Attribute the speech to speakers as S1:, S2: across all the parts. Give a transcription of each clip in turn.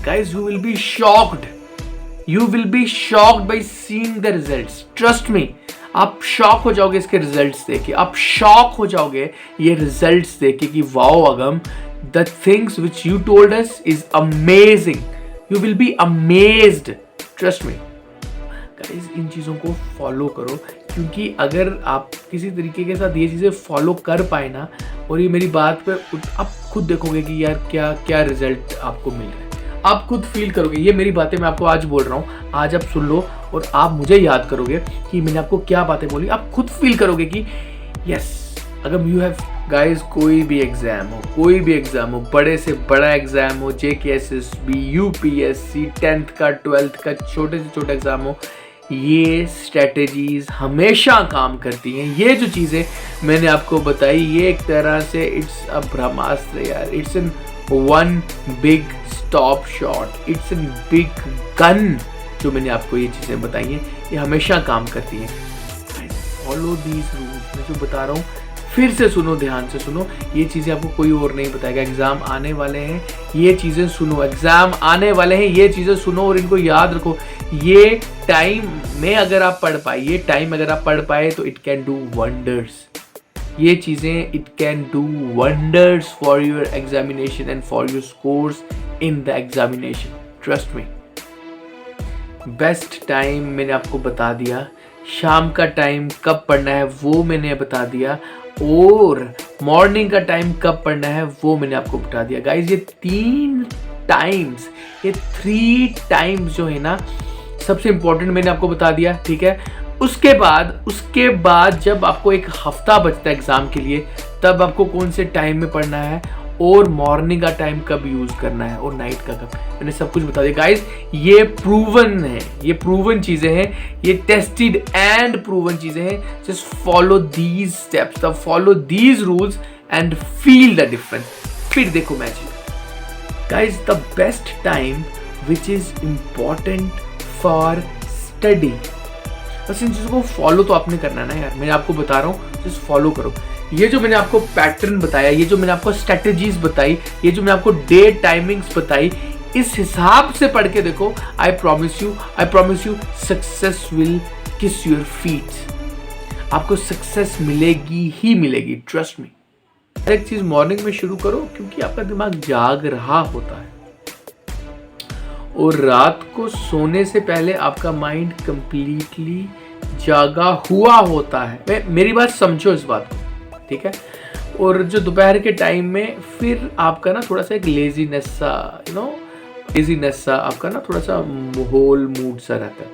S1: guys, you will be shocked. You will be shocked by seeing the results. Trust me. आप shock हो जाओगे इसके results देख के, आप शॉक हो जाओगे ये रिजल्ट्स देख के कि wow Agam, the things which you told us is amazing. You will be amazed. Trust me. Guys, इन चीज़ों को फॉलो करो, क्योंकि अगर आप किसी तरीके के साथ ये चीज़ें फॉलो कर पाए ना, और ये मेरी बात पे आप खुद देखोगे कि यार क्या क्या रिजल्ट आपको मिल रहा है, आप खुद फील करोगे। ये मेरी बातें मैं आपको आज बोल रहा हूँ, आज आप सुन लो और आप मुझे याद करोगे कि मैंने आपको क्या बातें बोली। आप खुद फील करोगे कि यस, अगर यू हैव गाइस, कोई भी एग्जाम हो, बड़े से बड़ा एग्जाम हो, JKSSB, UPSC, 10th का 12th का छोटे से छोटा एग्जाम हो, ये स्ट्रेटेजीज हमेशा काम करती हैं। ये जो चीज़ें मैंने आपको बताई, ये एक तरह से इट्स अ ब्रह्मास्त्र यार। It's in one big stop shot, it's in big gun. जो मैंने आपको ये चीज़ें बताई हैं, ये हमेशा काम करती हैं। फॉलो दीज रूल्स, मैं जो बता रहा हूँ फिर से सुनो, ध्यान से सुनो। ये चीज़ें आपको कोई और नहीं बताएगा। एग्ज़ाम आने वाले हैं, ये चीज़ें सुनो। एग्ज़ाम आने वाले हैं, ये चीज़ें सुनो और इनको याद रखो। ये टाइम में अगर आप पढ़ पाए तो इट कैन डू वंडर्स। ये चीज़ें it can do wonders for your examination and for your scores in the examination. Trust me. Best time मैंने आपको बता दिया, शाम का टाइम कब पढ़ना है वो मैंने बता दिया, और मॉर्निंग का टाइम कब पढ़ना है वो मैंने आपको बता दिया। गाइज, ये 3 टाइम्स जो है ना, सबसे इंपॉर्टेंट मैंने आपको बता दिया, ठीक है। उसके बाद जब आपको एक हफ्ता बचता है एग्जाम के लिए, तब आपको कौन से टाइम में पढ़ना है और मॉर्निंग का टाइम कब यूज करना है और नाइट का कब, मैंने सब कुछ बता दिया। गाइज, ये प्रूवन है, ये प्रूवन चीजें हैं, ये टेस्टेड एंड प्रूवन चीजें हैं। Just follow these steps, follow these rules and feel the difference. फिर देखो magic. Guys, the best time which is important for study, बस इन चीज़ों को फॉलो तो आपने करना है ना यार। मैं आपको बता रहा हूँ, जस्ट फॉलो करो। ये जो मैंने आपको पैटर्न बताया, ये जो मैंने आपको स्ट्रेटेजीज बताई, ये जो मैंने आपको डे टाइमिंग्स बताई, इस हिसाब से पढ़ के देखो। I promise you success will किस योर फीट। आपको सक्सेस मिलेगी ही मिलेगी, ट्रस्ट मी। हर एक चीज मॉर्निंग में शुरू करो, क्योंकि आपका दिमाग जाग रहा होता है, और रात को सोने से पहले आपका माइंड कंप्लीटली जागा हुआ होता है। मेरी बात समझो इस बात को, ठीक है। और जो दोपहर के टाइम में फिर आपका ना थोड़ा सा एक लेजीनेस सा आपका ना थोड़ा सा माहौल मूड सा रहता है।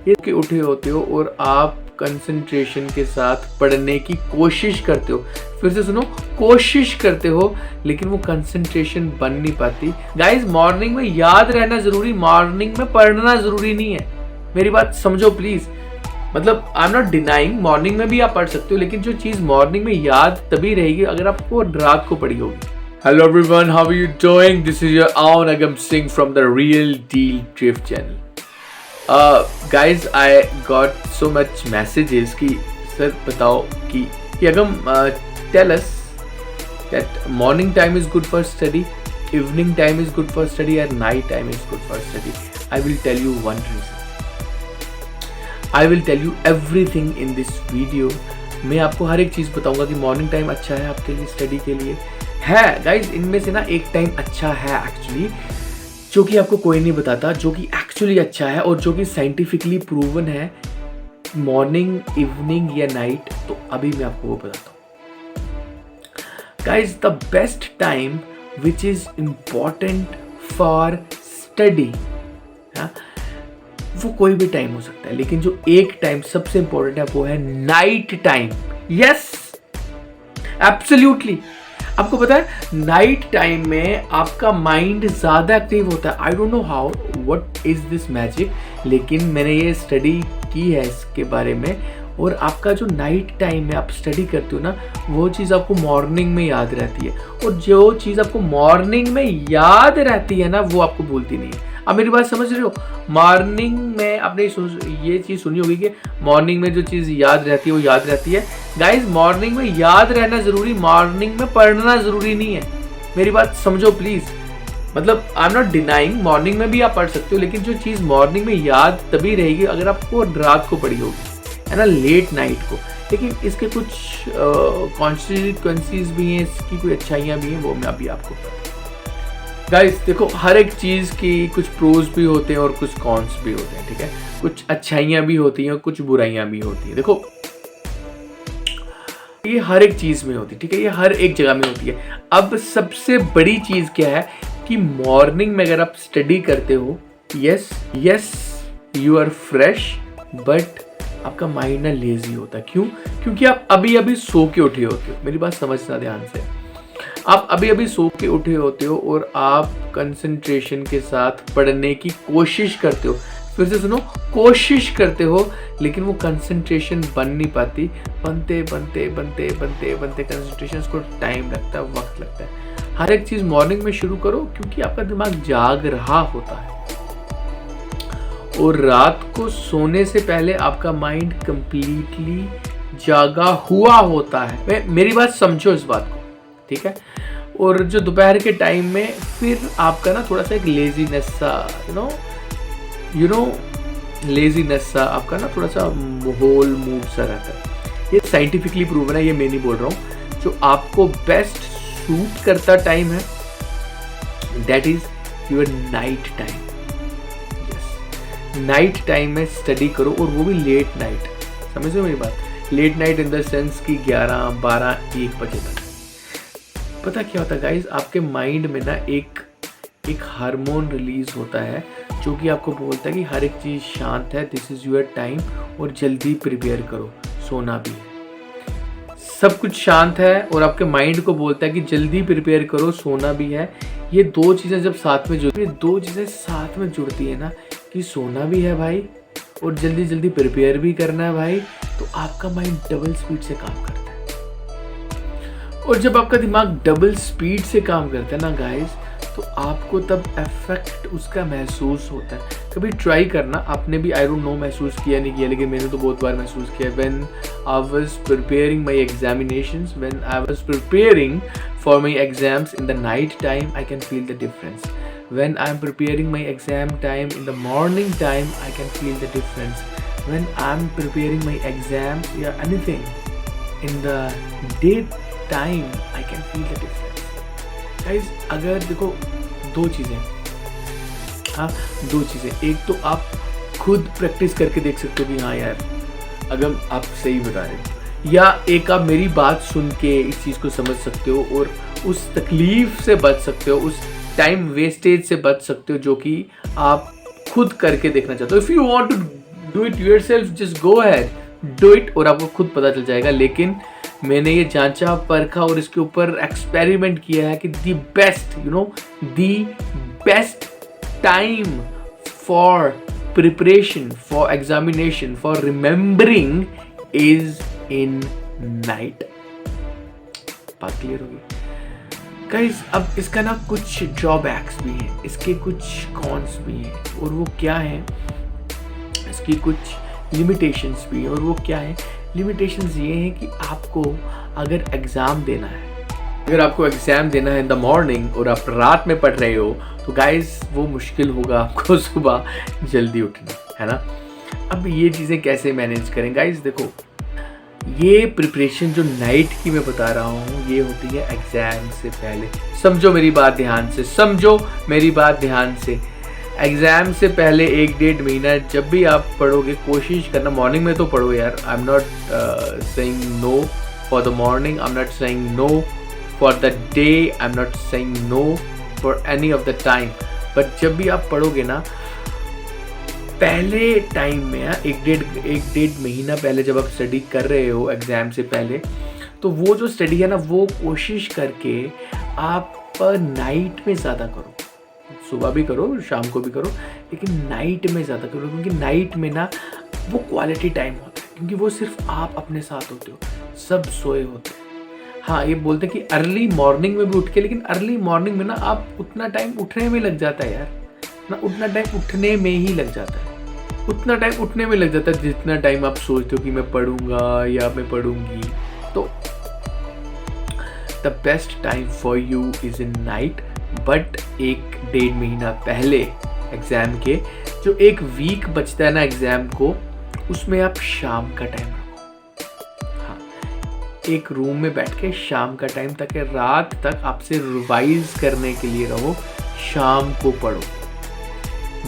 S1: ये कि उठे होते हो और आप कंसंट्रेशन के साथ पढ़ने की कोशिश करते हो, फिर से सुनो, कोशिश करते हो, लेकिन वो कंसंट्रेशन बन नहीं पाती। गाइस, मॉर्निंग में याद रहना जरूरी, मॉर्निंग में पढ़ना जरूरी नहीं है। मेरी बात समझो प्लीज। मतलब आई एम नॉट डिनाइंग, मॉर्निंग में भी आप पढ़ सकते हो, लेकिन जो चीज मॉर्निंग में याद तभी रहेगी अगर आपको रात को पढ़ी होगी। Hello everyone, how are you doing? This is your own Agam Singh from the Real Deal Drift channel. Guys, I got so much messages कि सर बताओ कि अगम tell us that morning time is good for study, evening time is good for study, and night time is good for study. I will tell you one reason. I will tell you everything in this video. मैं आपको हर एक चीज़ बताऊंगा कि morning time अच्छा है आपके लिए, study के लिए है। गाइज, इनमें से ना एक टाइम अच्छा है एक्चुअली, जो कि आपको कोई नहीं बताता, जो कि एक्चुअली अच्छा है और जो कि साइंटिफिकली प्रूवन है। मॉर्निंग, इवनिंग या नाइट, तो अभी मैं आपको वो बताता हूँ। Guys, the best time which is important for study, वो कोई भी टाइम हो सकता है, लेकिन जो एक टाइम सबसे इंपॉर्टेंट है वो है नाइट टाइम। Yes, absolutely. आपको पता है नाइट टाइम में आपका माइंड ज्यादा एक्टिव होता है। I don't know how, what is this magic, लेकिन मैंने ये स्टडी की है इसके बारे में। और आपका जो नाइट टाइम में आप स्टडी करते हो ना, वो चीज़ आपको मॉर्निंग में याद रहती है, और जो चीज़ आपको मॉर्निंग में याद रहती है ना, वो आपको भूलती नहीं है। अब मेरी बात समझ रहे हो? मॉर्निंग में आपने ये चीज़ सुनी होगी कि मॉर्निंग में जो चीज़ याद रहती है वो याद रहती है। गाइज, मॉर्निंग में याद रहना ज़रूरी, मॉर्निंग में पढ़ना ज़रूरी नहीं है। मेरी बात समझो प्लीज़। मतलब आई एम नॉट डिनाइंग, मॉर्निंग में भी आप पढ़ सकते हो, लेकिन जो चीज़ मॉर्निंग में याद तभी रहेगी अगर आपको रात को पढ़ी होगी, है ना, लेट नाइट को। लेकिन इसके कुछ कॉन्सिक्वेंसीज भी हैं, इसकी कुछ अच्छाइयाँ भी हैं, वो मैं अभी आपको गाइस देखो, हर एक चीज़ की कुछ प्रोज भी होते हैं और कुछ कॉन्स भी होते हैं, ठीक है। कुछ अच्छाइयाँ भी होती हैं और कुछ बुराइयाँ भी होती हैं। देखो ये हर एक चीज़ में होती है, ठीक है, ये हर एक जगह में होती है। अब सबसे बड़ी चीज़ क्या है कि मॉर्निंग में अगर आप स्टडी करते हो, yes you are fresh, but आपका माइंड ना लेजी होता है। क्यों? क्योंकि आप अभी अभी सो के उठे होते हो। मेरी बात समझना ध्यान से, आप अभी अभी सो के उठे होते हो और आप कंसंट्रेशन के साथ पढ़ने की कोशिश करते हो। फिर से सुनो, कोशिश करते हो, लेकिन वो कंसंट्रेशन बन नहीं पाती। बनते कंसंट्रेशन को टाइम लगता है, वक्त लगता है। हर एक चीज़ मॉर्निंग में शुरू करो, क्योंकि आपका दिमाग जाग रहा होता है और रात को सोने से पहले आपका माइंड कंप्लीटली जागा हुआ होता है। मेरी बात समझो इस बात को, ठीक है। और जो दोपहर के टाइम में फिर आपका ना थोड़ा सा एक लेजीनेस सा यू नो लेजीनेस सा आपका ना थोड़ा सा माहौल मूड सा रहता है। ये साइंटिफिकली प्रूवन है, ये मैं नहीं बोल रहा हूँ। जो आपको बेस्ट सूट करता टाइम है, that is your night time. Night time में स्टडी करो, और वो भी लेट नाइट। समझ लो मेरी बात, late night in the sense कि 11, 12, 1 बजे तक। पता क्या होता है गाइज, आपके माइंड में ना एक हार्मोन रिलीज होता है जो कि आपको बोलता है कि हर एक चीज़ शांत है, दिस इज़ योर टाइम, और जल्दी प्रिपेयर करो, सोना भी है। सब कुछ शांत है और आपके माइंड को बोलता है कि जल्दी प्रिपेयर करो, सोना भी है। ये दो चीज़ें जब साथ में जुड़ती, दो चीज़ें साथ में जुड़ती है ना, कि सोना भी है भाई और जल्दी जल्दी प्रिपेयर भी करना है भाई, तो आपका माइंड डबल स्पीड से काम करता है। और जब आपका दिमाग डबल स्पीड से काम करता है ना गाइस, तो आपको तब इफेक्ट उसका महसूस होता है। कभी ट्राई करना, आपने भी आई डोंट नो महसूस किया नहीं किया, लेकिन मैंने तो बहुत बार महसूस किया। When I was preparing my examinations, when I was preparing for my exams in the night time, I can feel the difference. When I'm preparing my exam time in the morning time, I can feel the difference. When I'm preparing my exams, yeah, anything in the day time, I can feel the difference. Guys, अगर देखो दो चीज़ें, हाँ दो चीज़ें, एक तो आप खुद प्रैक्टिस करके देख सकते हो कि हाँ यार अगर आप सही बता रहे हो, या एक आप मेरी बात सुन के इस चीज़ को समझ सकते हो और उस तकलीफ से बच सकते हो, उस टाइम वेस्टेज से बच सकते हो जो कि आप खुद करके देखना चाहते हो। If you want to do it yourself, just go ahead, do it, और आपको खुद पता चल जाएगा। लेकिन मैंने ये जांचा परखा और इसके ऊपर एक्सपेरिमेंट किया है कि the best time for preparation, for examination, for remembering is in night. बात क्लियर होगी गाइस। अब इसका ना कुछ ड्रॉबैक्स भी हैं, इसके कुछ कॉन्स भी हैं, और वो क्या है, इसकी कुछ लिमिटेशंस भी हैं, और वो क्या है, लिमिटेशंस ये हैं कि आपको अगर एग्ज़ाम देना है, अगर आपको एग्ज़ाम देना है इन द मॉर्निंग और आप रात में पढ़ रहे हो, तो गाइस वो मुश्किल होगा आपको सुबह जल्दी उठना, है ना। अब ये चीज़ें कैसे मैनेज करें गाइस? देखो, ये प्रिपरेशन जो नाइट की मैं बता रहा हूँ, ये होती है एग्ज़ाम से पहले। समझो मेरी बात ध्यान से, समझो मेरी बात ध्यान से। एग्ज़ाम से पहले 1-1.5 महीना जब भी आप पढ़ोगे, कोशिश करना मॉर्निंग में तो पढ़ो यार। I am not saying no for the morning, I am not saying no for the day, I am not saying no for any of the time. But जब भी आप पढ़ोगे ना, पहले टाइम में, 1-1.5 महीना पहले जब आप स्टडी कर रहे हो एग्ज़ाम से पहले, तो वो जो स्टडी है ना, वो कोशिश करके आप नाइट में ज़्यादा करो। सुबह भी करो, शाम को भी करो, लेकिन नाइट में ज़्यादा करो, क्योंकि नाइट में ना वो क्वालिटी टाइम होता है, क्योंकि वो सिर्फ आप अपने साथ होते हो, सब सोए होते हैं। हाँ, ये बोलते हैं कि अर्ली मॉर्निंग में भी उठ के, लेकिन अर्ली मॉर्निंग में ना आप उतना टाइम उठने में लग जाता है यार ना, उतना टाइम उठने में ही लग जाता है, उतना टाइम उठने में लग जाता है जितना टाइम आप सोचते हो कि मैं पढ़ूंगा या मैं पढ़ूंगी। तो the best time for you is in night, but 1-1.5 महीना पहले एग्ज़ाम के जो 1 वीक बचता है ना एग्ज़ाम को, उसमें आप शाम का टाइम रखो। हाँ, एक रूम में बैठ के शाम का टाइम तक है, रात तक आपसे रिवाइज करने के लिए रहो, शाम को पढ़ो।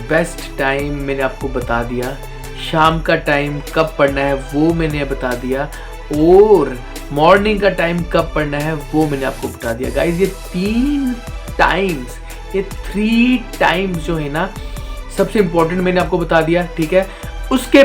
S1: बेस्ट टाइम मैंने आपको बता दिया, शाम का टाइम कब पढ़ना है वो मैंने बता दिया, और मॉर्निंग का टाइम कब पढ़ना है वो मैंने आपको बता दिया। गाइज ये 3 टाइम्स, ये 3 टाइम्स जो है ना सबसे इम्पोर्टेंट मैंने आपको बता दिया, ठीक है। उसके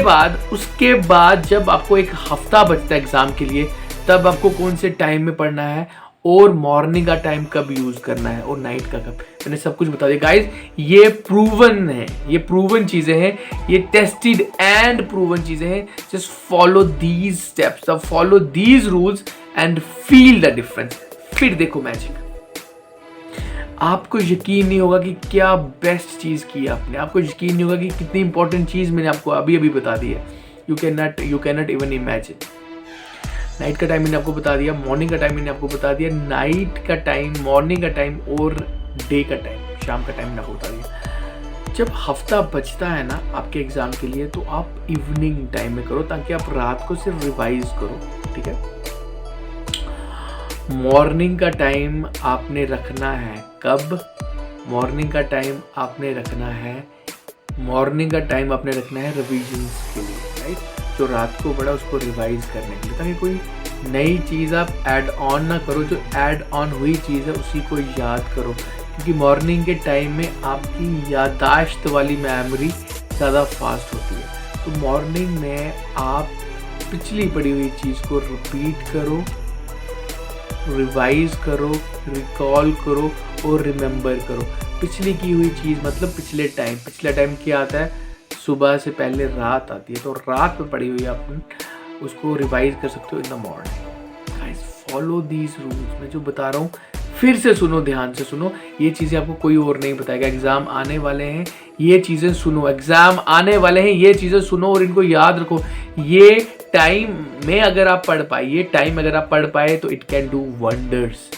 S1: बाद जब आपको 1 हफ्ता बचता है एग्जाम के लिए, तब आपको कौन से टाइम में पढ़ना है और मॉर्निंग का टाइम कब यूज करना है और नाइट का कब, मैंने सब कुछ बता दिया। गाइज ये प्रूवन है, ये प्रूवन चीजें हैं, ये टेस्टेड एंड प्रूवन चीजें हैं। Just follow these steps, follow these rules and feel the difference. फिर देखो मैजिक, आपको यकीन नहीं होगा कि क्या बेस्ट चीज की आपने, आपको यकीन नहीं होगा कि कितनी इंपॉर्टेंट चीज मैंने आपको अभी बता दी है। You can not even imagine. Night का टाइम मैंने आपको बता दिया, मॉर्निंग का टाइम मैंने आपको बता दिया, नाइट का टाइम, मॉर्निंग का टाइम और डे का टाइम, शाम का टाइम मैंने आपको बता दिया। जब हफ्ता बचता है ना आपके एग्जाम के लिए, तो आप इवनिंग टाइम में करो, ताकि आप रात को सिर्फ रिवाइज करो, ठीक है। मॉर्निंग का टाइम आपने रखना है कब? मॉर्निंग का टाइम आपने रखना है रिविजन्स के लिए, राइट। जो रात को पढ़ा उसको रिवाइज करने के लिए, ताकि कोई नई चीज़ आप ऐड ऑन ना करो, जो ऐड ऑन हुई चीज़ है उसी को याद करो। क्योंकि मॉर्निंग के टाइम में आपकी याददाश्त वाली मेमोरी ज़्यादा फास्ट होती है। तो मॉर्निंग में आप पिछली पढ़ी हुई चीज़ को रिपीट करो, रिवाइज करो, रिकॉल करो और रिमेंबर करो। पिछली की हुई चीज़ मतलब पिछला टाइम क्या आता है? सुबह से पहले रात आती है, तो रात में पढ़ी हुई आप उसको रिवाइज कर सकते हो in the morning. Guys follow these rules, मैं जो बता रहा हूँ फिर से सुनो, ध्यान से सुनो। ये चीज़ें आपको कोई और नहीं बताएगा। एग्जाम आने वाले हैं, ये चीज़ें सुनो, एग्जाम आने वाले हैं, ये चीज़ें सुनो और इनको याद रखो। ये टाइम में अगर आप पढ़ पाए तो इट कैन डू वंडर्स।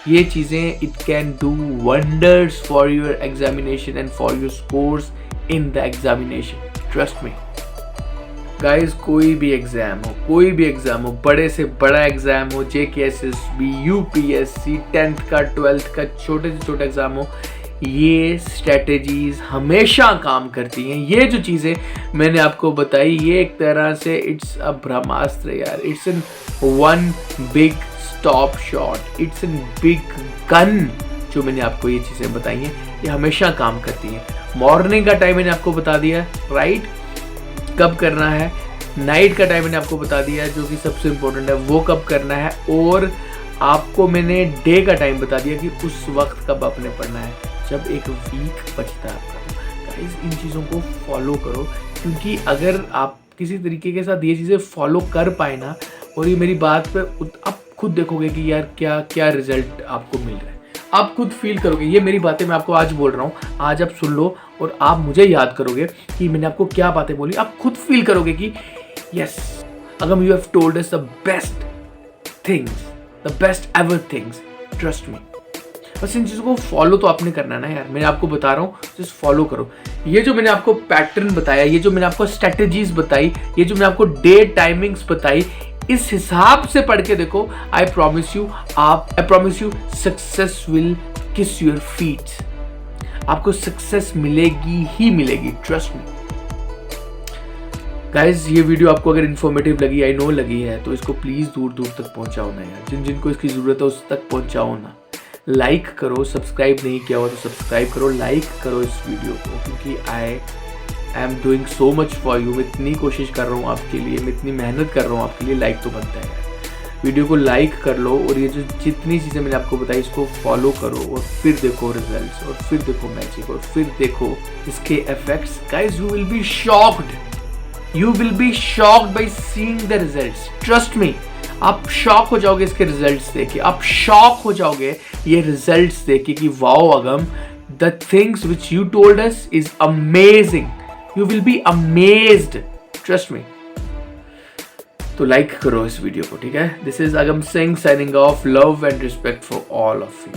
S1: ये चीज़ें it can do wonders for your examination and for your scores in the examination, trust me guys. कोई भी एग्जाम हो, बड़े से बड़ा एग्जाम हो, JKSSB, UPSC, 10th का 12th का छोटे से छोटा एग्जाम हो, ये स्ट्रेटेजीज हमेशा काम करती हैं। ये जो चीज़ें मैंने आपको बताई, ये एक तरह से इट्स अ ब्रह्मास्त्र यार। It's an one big stop shot, it's an big gun. जो मैंने आपको ये चीज़ें बताई हैं, ये हमेशा काम करती हैं। मॉर्निंग का टाइम मैंने आपको बता दिया, राइट, कब करना है। नाइट का टाइम मैंने आपको बता दिया, जो कि सबसे इम्पोर्टेंट है, वो कब करना है। और आपको मैंने डे का टाइम बता दिया कि उस वक्त कब आपने पढ़ना है, जब एक वीक बचता है आपका। गाइस इन चीज़ों को फॉलो करो, क्योंकि अगर आप किसी तरीके के साथ ये चीज़ें फॉलो कर पाए ना, और ये मेरी बात पे आप खुद देखोगे कि यार क्या क्या रिजल्ट आपको मिल रहा है, आप खुद फील करोगे। ये मेरी बातें मैं आपको आज बोल रहा हूँ, आज आप सुन लो और आप मुझे याद करोगे कि मैंने आपको क्या बातें बोली। आप खुद फील करोगे कि yes Agam, you have told us the best things, the best ever things, trust me. बस इन चीज़ों को फॉलो तो आपने करना है ना यार, मैं आपको बता रहा हूँ, जस्ट फॉलो करो। ये जो मैंने आपको पैटर्न बताया, ये जो मैंने आपको स्ट्रेटेजीज बताई, ये जो मैंने आपको डे टाइमिंग्स बताई, इस हिसाब से पढ़ के देखो। I promise you success will किस योर फीट। आपको सक्सेस मिलेगी ही मिलेगी, ट्रस्ट मी गाइज। ये वीडियो आपको अगर इन्फॉर्मेटिव लगी, आई नो लगी है, तो इसको प्लीज दूर दूर तक पहुंचाओ ना यार। जिनको इसकी जरूरत है उस तक पहुंचाओ ना। लाइक करो, सब्सक्राइब नहीं किया हुआ तो सब्सक्राइब करो, लाइक करो इस वीडियो को, क्योंकि I am doing so much for you. मैं इतनी कोशिश कर रहा हूँ आपके लिए, मैं इतनी मेहनत कर रहा हूँ आपके लिए, लाइक तो बनता है। वीडियो को लाइक कर लो, और ये जो जितनी चीज़ें मैंने आपको बताई इसको फॉलो करो, और फिर देखो रिजल्ट्स, और फिर देखो मैजिक, और फिर देखो इसके effects. Guys you will be shocked by seeing the results, trust me. आप शॉक हो जाओगे इसके रिजल्ट्स देख के, आप शॉक हो जाओगे ये रिजल्ट्स देख के कि wow Agam, the things which you told us is amazing. You will be amazed, trust me. तो लाइक करो इस वीडियो को, ठीक है। This is Agam Singh signing off, love and respect for all of you.